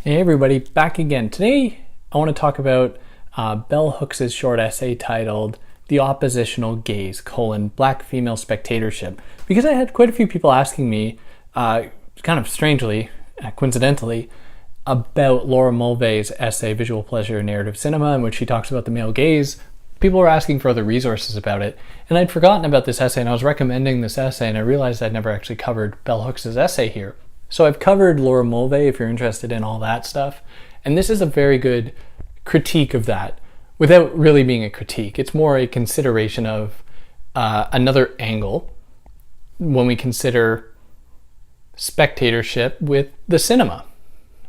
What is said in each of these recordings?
Hey everybody, back again. Today I want to talk about Bell Hooks' short essay titled The Oppositional Gaze, Black Female Spectatorship. Because I had quite a few people asking me, kind of strangely, coincidentally, about Laura Mulvey's essay, Visual Pleasure Narrative Cinema, in which she talks about the male gaze. People were asking for other resources about it, and I'd forgotten about this essay, and I was recommending this essay, and I realized I'd never actually covered Bell Hooks' essay here. So I've covered Laura Mulvey if you're interested in all that stuff, and this is a very good critique of that, without really being a critique. It's more a consideration of another angle when we consider spectatorship with the cinema,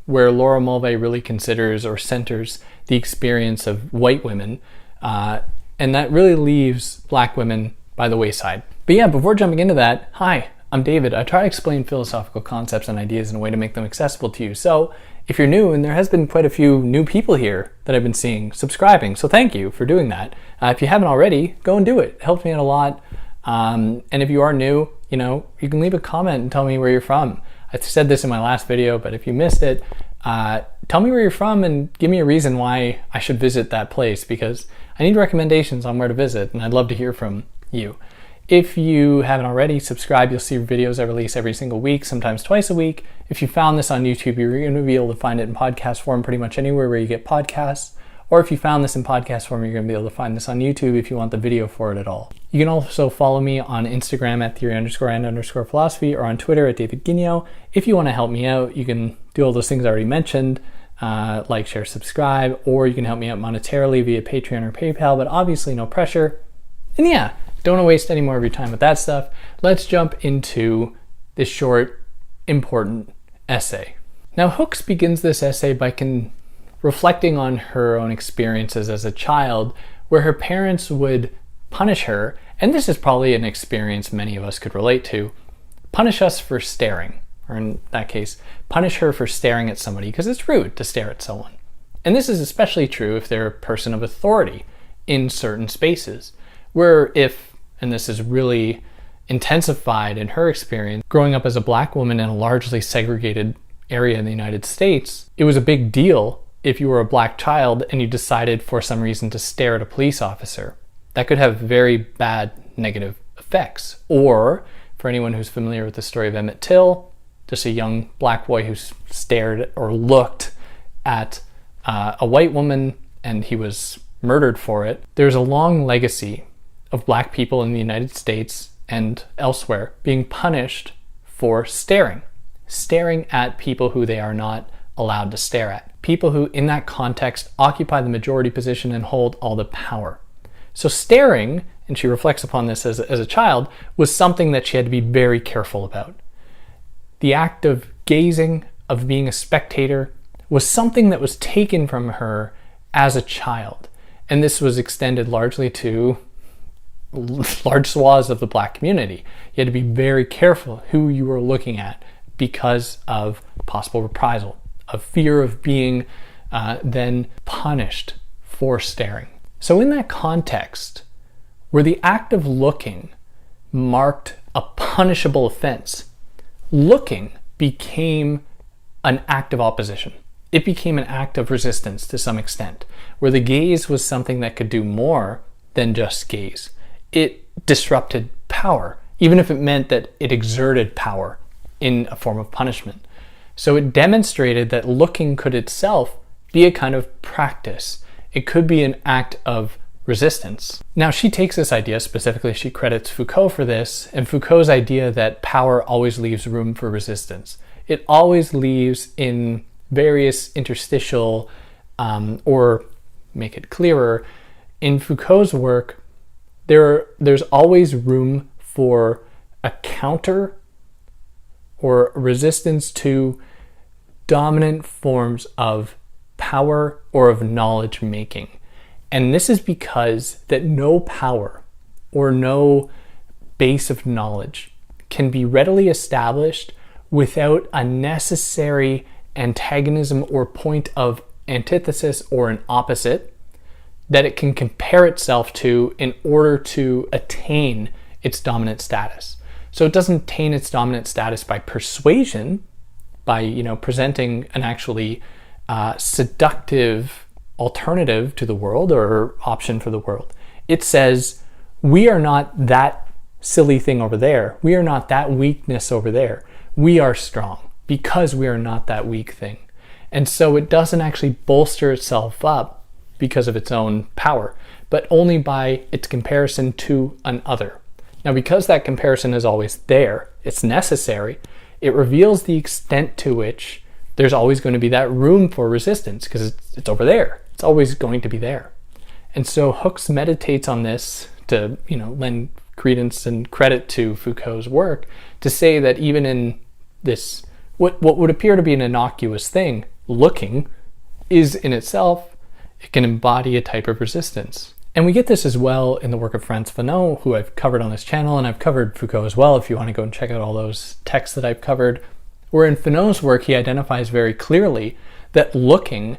where Laura Mulvey really considers or centers the experience of white women, and that really leaves black women by the wayside. But yeah, before jumping into that, hi, I'm David. I try to explain philosophical concepts and ideas in a way to make them accessible to you. So if you're new, and there has been quite a few new people here that I've been seeing subscribing, so thank you for doing that. If you haven't already, go and do it. It helps me out a lot. And if you are new, you can leave a comment and tell me where you're from. I said this in my last video, but if you missed it, tell me where you're from and give me a reason why I should visit that place, because I need recommendations on where to visit, and I'd love to hear from you. If you haven't already, subscribe. You'll see videos I release every single week, sometimes twice a week. If you found this on YouTube, you're going to be able to find it in podcast form pretty much anywhere where you get podcasts. Or if you found this in podcast form, you're going to be able to find this on YouTube if you want the video for it at all. You can also follow me on Instagram at theory_and_philosophy or on Twitter at David Guigno. If you want to help me out, you can do all those things I already mentioned, like, share, subscribe, or you can help me out monetarily via Patreon or PayPal, but obviously no pressure. And yeah, don't want to waste any more of your time with that stuff. Let's jump into this short, important essay. Now, Hooks begins this essay by reflecting on her own experiences as a child, where her parents would punish her, and this is probably an experience many of us could relate to, punish us for staring, or in that case, punish her for staring at somebody, because it's rude to stare at someone. And this is especially true if they're a person of authority in certain spaces, where if, and this is really intensified in her experience, growing up as a black woman in a largely segregated area in the United States, it was a big deal if you were a black child and you decided for some reason to stare at a police officer. That could have very bad negative effects. Or, for anyone who's familiar with the story of Emmett Till, just a young black boy who stared or looked at a white woman and he was murdered for it. There's a long legacy of black people in the United States and elsewhere being punished for staring at people who they are not allowed to stare at. People who, in that context, occupy the majority position and hold all the power. So staring, and she reflects upon this as a child, was something that she had to be very careful about. The act of gazing, of being a spectator, was something that was taken from her as a child. And this was extended largely to large swaths of the black community. You had to be very careful who you were looking at because of possible reprisal, of fear of being then punished for staring. So in that context, where the act of looking marked a punishable offense, looking became an act of opposition. It became an act of resistance to some extent, where the gaze was something that could do more than just gaze. It disrupted power, even if it meant that it exerted power in a form of punishment. So it demonstrated that looking could itself be a kind of practice. It could be an act of resistance. Now, she takes this idea, specifically she credits Foucault for this, and Foucault's idea that power always leaves room for resistance. It always leaves in various interstitial, or make it clearer, in Foucault's work, there's always room for a counter or resistance to dominant forms of power or of knowledge making. And this is because that no power or no base of knowledge can be readily established without a necessary antagonism or point of antithesis or an opposite that it can compare itself to in order to attain its dominant status. So it doesn't attain its dominant status by persuasion, by presenting an actually seductive alternative to the world or option for the world. It says, we are not that silly thing over there. We are not that weakness over there. We are strong because we are not that weak thing. And so it doesn't actually bolster itself up because of its own power, but only by its comparison to an other. Now, because that comparison is always there, it's necessary, it reveals the extent to which there's always going to be that room for resistance because it's over there. It's always going to be there. And so Hooks meditates on this to, lend credence and credit to Foucault's work to say that even in this, what would appear to be an innocuous thing, looking, is in itself, it can embody a type of resistance. And we get this as well in the work of Frantz Fanon, who I've covered on this channel, and I've covered Foucault as well if you want to go and check out all those texts that I've covered, where in Fanon's work he identifies very clearly that looking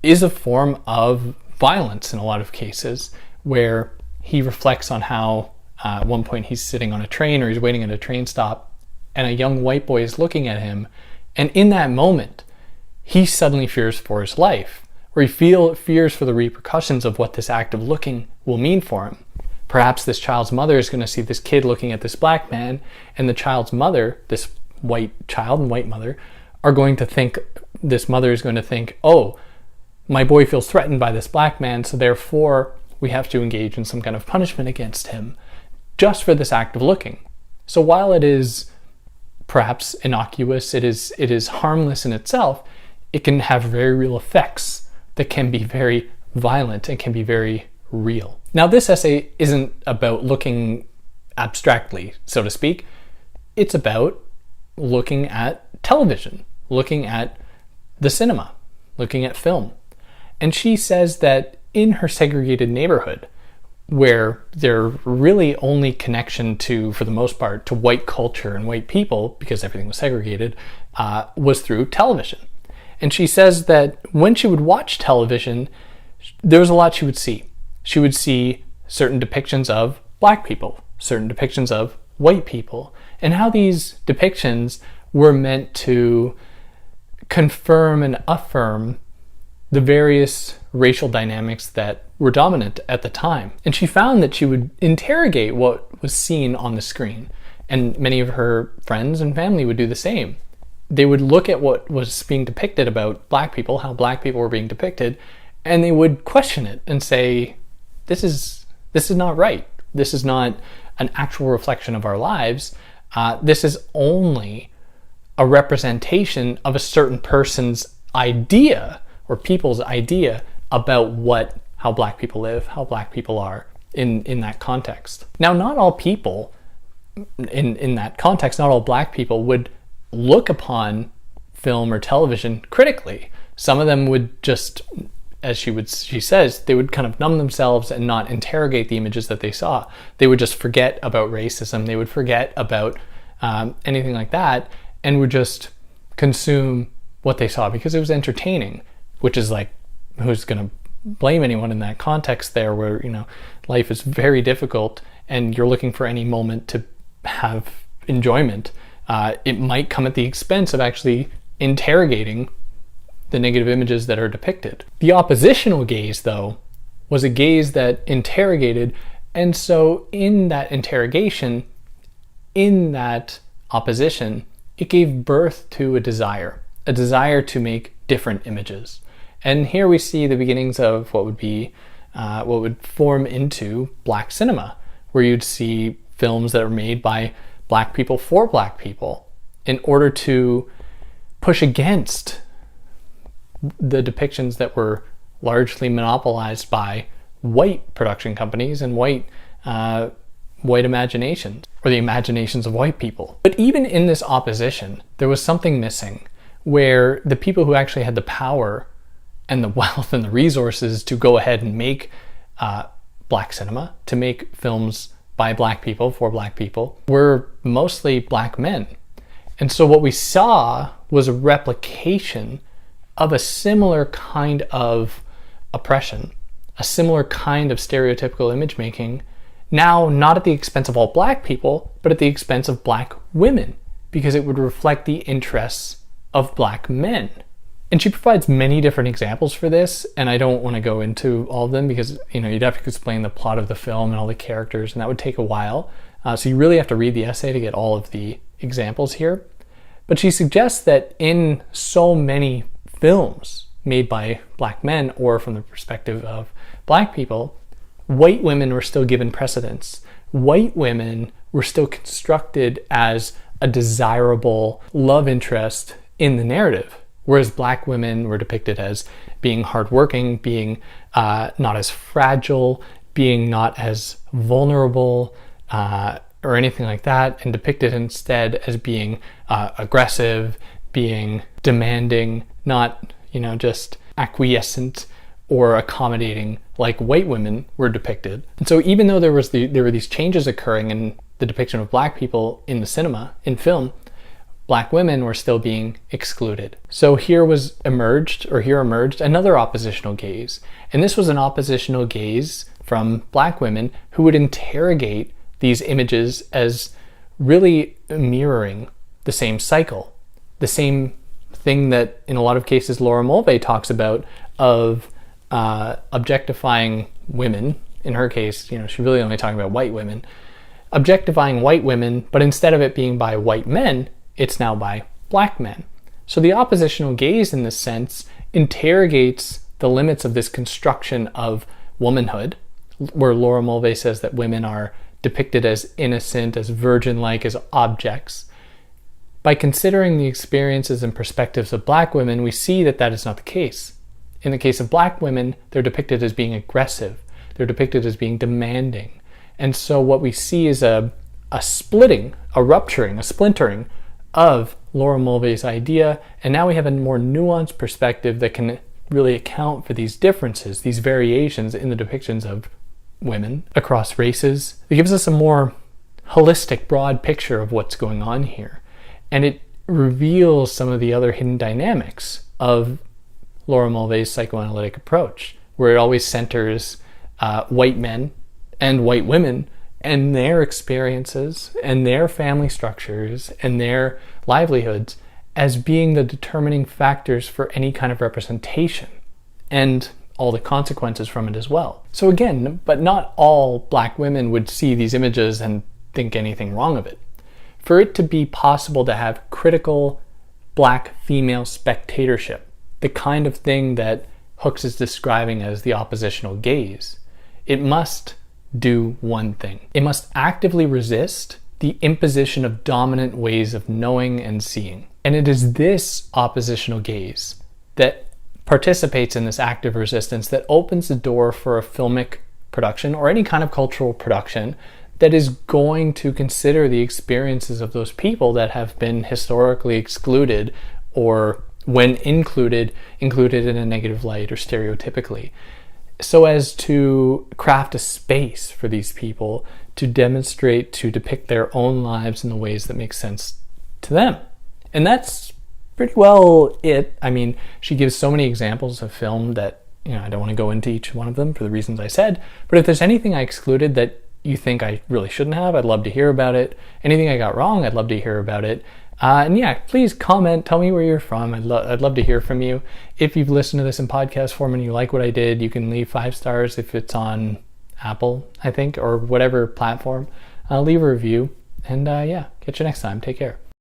is a form of violence in a lot of cases, where he reflects on how at one point he's sitting on a train or he's waiting at a train stop and a young white boy is looking at him, and in that moment he suddenly fears for his life, or he fears for the repercussions of what this act of looking will mean for him. Perhaps this child's mother is going to see this kid looking at this black man, and the child's mother, this white child and white mother, are going to think, this mother is going to think, oh, my boy feels threatened by this black man, so therefore we have to engage in some kind of punishment against him just for this act of looking. So while it is perhaps innocuous, it is harmless in itself, it can have very real effects that can be very violent and can be very real. Now, this essay isn't about looking abstractly, so to speak. It's about looking at television, looking at the cinema, looking at film. And she says that in her segregated neighborhood, where their really only connection to, for the most part, to white culture and white people, because everything was segregated, was through television. And she says that when she would watch television, there was a lot she would see. She would see certain depictions of black people, certain depictions of white people, and how these depictions were meant to confirm and affirm the various racial dynamics that were dominant at the time. And she found that she would interrogate what was seen on the screen, and many of her friends and family would do the same. They would look at what was being depicted about black people, how black people were being depicted, and they would question it and say, this is not right. This is not an actual reflection of our lives. This is only a representation of a certain person's idea or people's idea about how black people live, how black people are in that context. Now, not all people in that context, not all black people would look upon film or television critically. Some of them would just, as she says, they would kind of numb themselves and not interrogate the images that they saw. They would just forget about racism. They would forget about anything like that, and would just consume what they saw because it was entertaining, which is like, who's going to blame anyone in that context there where, life is very difficult and you're looking for any moment to have enjoyment. It might come at the expense of actually interrogating the negative images that are depicted. The oppositional gaze, though, was a gaze that interrogated, and so in that interrogation, in that opposition, it gave birth to a desire to make different images. And here we see the beginnings of what would form into black cinema, where you'd see films that are made by black people for black people in order to push against the depictions that were largely monopolized by white production companies and white imaginations, or the imaginations of white people. But even in this opposition, there was something missing, where the people who actually had the power and the wealth and the resources to go ahead and make black cinema, to make films by black people for black people, were mostly black men. And so what we saw was a replication of a similar kind of oppression, a similar kind of stereotypical image making, now not at the expense of all black people, but at the expense of black women, because it would reflect the interests of black men. And she provides many different examples for this, and I don't want to go into all of them because, you'd have to explain the plot of the film and all the characters, and that would take a while. So you really have to read the essay to get all of the examples here. But she suggests that in so many films made by black men or from the perspective of black people, white women were still given precedence. White women were still constructed as a desirable love interest in the narrative, whereas black women were depicted as being hardworking, being not as fragile, being not as vulnerable, or anything like that, and depicted instead as being aggressive, being demanding, not, just acquiescent or accommodating like white women were depicted. And so even though there were these changes occurring in the depiction of black people in the cinema, in film, black women were still being excluded. So here emerged another oppositional gaze. And this was an oppositional gaze from black women who would interrogate these images as really mirroring the same cycle, the same thing that in a lot of cases Laura Mulvey talks about of objectifying women. In her case, she's really only talking about white women, objectifying white women, but instead of it being by white men, it's now by black men. So the oppositional gaze in this sense interrogates the limits of this construction of womanhood, where Laura Mulvey says that women are depicted as innocent, as virgin-like, as objects. By considering the experiences and perspectives of black women, we see that that is not the case. In the case of black women, they're depicted as being aggressive. They're depicted as being demanding. And so what we see is a splitting, a rupturing, a splintering of Laura Mulvey's idea. And now we have a more nuanced perspective that can really account for these differences, these variations in the depictions of women across races. It gives us a more holistic, broad picture of what's going on here. And it reveals some of the other hidden dynamics of Laura Mulvey's psychoanalytic approach, where it always centers white men and white women and their experiences and their family structures and their livelihoods as being the determining factors for any kind of representation and all the consequences from it as well. So again, but not all black women would see these images and think anything wrong of it. For it to be possible to have critical black female spectatorship, the kind of thing that Hooks is describing as the oppositional gaze, it must do one thing. It must actively resist the imposition of dominant ways of knowing and seeing. And it is this oppositional gaze that participates in this active resistance that opens the door for a filmic production or any kind of cultural production that is going to consider the experiences of those people that have been historically excluded, or when included in a negative light or stereotypically, so as to craft a space for these people to demonstrate, to depict their own lives in the ways that make sense to them. And that's pretty well it. I mean, she gives so many examples of film that, I don't want to go into each one of them for the reasons I said, but if there's anything I excluded that you think I really shouldn't have, I'd love to hear about it. Anything I got wrong, I'd love to hear about it. And yeah, please comment, tell me where you're from. I'd love to hear from you. If you've listened to this in podcast form and you like what I did, you can leave 5 stars if it's on Apple, I think, or whatever platform. Leave a review. And yeah, catch you next time. Take care.